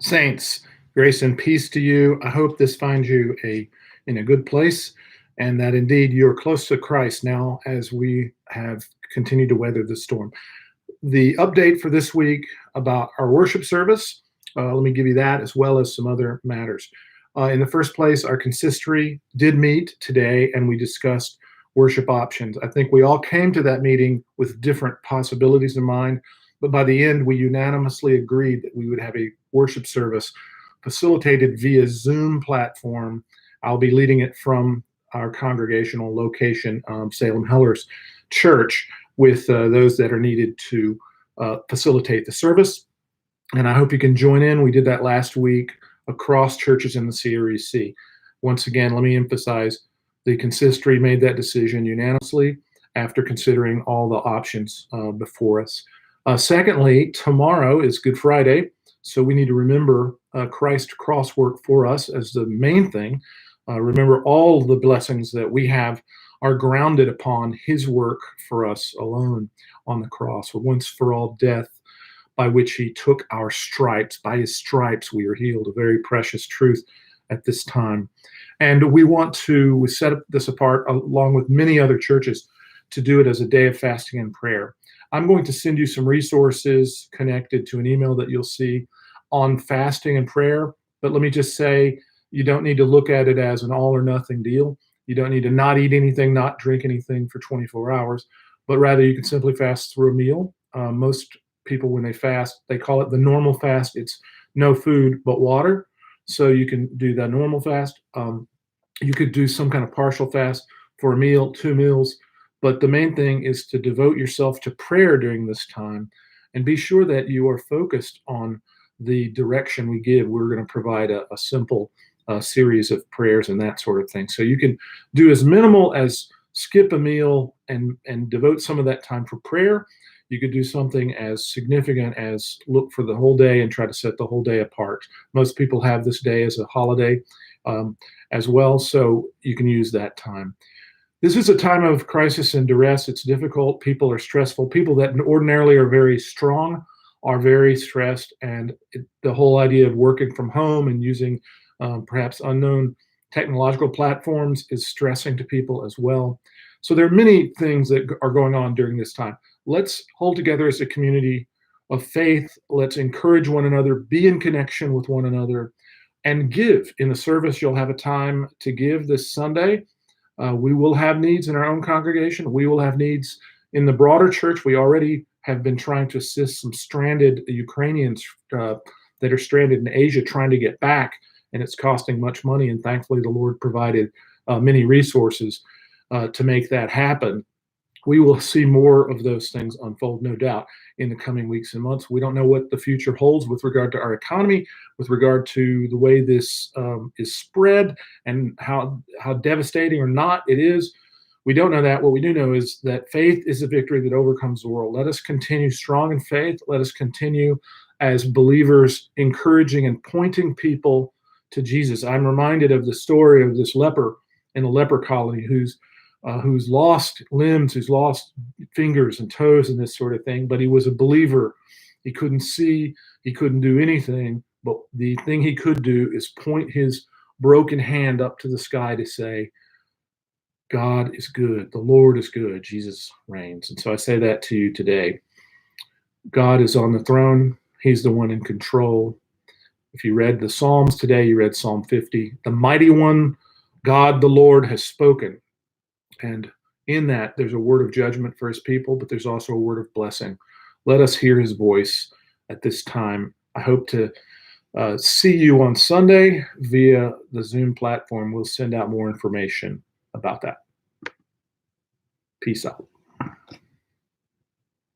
Saints, grace and peace to you. I hope this finds you in a good place, and that indeed you're close to Christ now as we have continued to weather the storm. The update for this week about our worship service, let me give you that as well as some other matters. In the first place, our consistory did meet today and we discussed worship options. I think we all came to that meeting with different possibilities in mind, but by the end, we unanimously agreed that we would have a worship service facilitated via Zoom platform. I'll be leading it from our congregational location, Salem Hellers Church, with those that are needed to facilitate the service. And I hope you can join in. We did that last week across churches in the CREC. Once again, let me emphasize, the consistory made that decision unanimously after considering all the options before us. Secondly, tomorrow is Good Friday, so we need to remember Christ's cross work for us as the main thing. Remember all the blessings that we have are grounded upon his work for us alone on the cross, for once for all death, by which he took our stripes. By his stripes we are healed, a very precious truth at this time. And we set this apart along with many other churches to do it as a day of fasting and prayer. I'm going to send you some resources connected to an email that you'll see on fasting and prayer. But let me just say, you don't need to look at it as an all or nothing deal. You don't need to not eat anything, not drink anything for 24 hours, but rather you can simply fast through a meal. Most people, when they fast, they call it the normal fast. It's no food but water. So you can do the normal fast. You could do some kind of partial fast for a meal, 2 meals. But the main thing is to devote yourself to prayer during this time and be sure that you are focused on the direction we give. We're going to provide a simple series of prayers and that sort of thing. So you can do as minimal as skip a meal and devote some of that time for prayer. You could do something as significant as look for the whole day and try to set the whole day apart. Most people have this day as a holiday as well, so you can use that time. This is a time of crisis and duress. It's difficult. People are stressful. People that ordinarily are very strong are very stressed, and the whole idea of working from home and using perhaps unknown technological platforms is stressing to people as well. So there are many things that are going on during this time. Let's hold together as a community of faith. Let's encourage one another, be in connection with one another, and give. In the service, you'll have a time to give this Sunday. We will have needs in our own congregation. We will have needs in the broader church. We already have been trying to assist some stranded Ukrainians that are stranded in Asia trying to get back, and it's costing much money. And thankfully, the Lord provided many resources to make that happen. We will see more of those things unfold, no doubt, in the coming weeks and months. We don't know what the future holds with regard to our economy, with regard to the way this is spread and how devastating or not it is. We don't know that. What we do know is that faith is a victory that overcomes the world. Let us continue strong in faith. Let us continue as believers encouraging and pointing people to Jesus. I'm reminded of the story of this leper in a leper colony who's lost limbs, who's lost fingers and toes and this sort of thing, but he was a believer. He couldn't see, he couldn't do anything, but the thing he could do is point his broken hand up to the sky to say, God is good, the Lord is good, Jesus reigns. And so I say that to you today. God is on the throne, he's the one in control. If you read the Psalms today, you read Psalm 50. The mighty one, God the Lord, has spoken. And in that, there's a word of judgment for his people, but there's also a word of blessing. Let us hear his voice at this time. I hope to see you on Sunday via the Zoom platform. We'll send out more information about that. Peace out.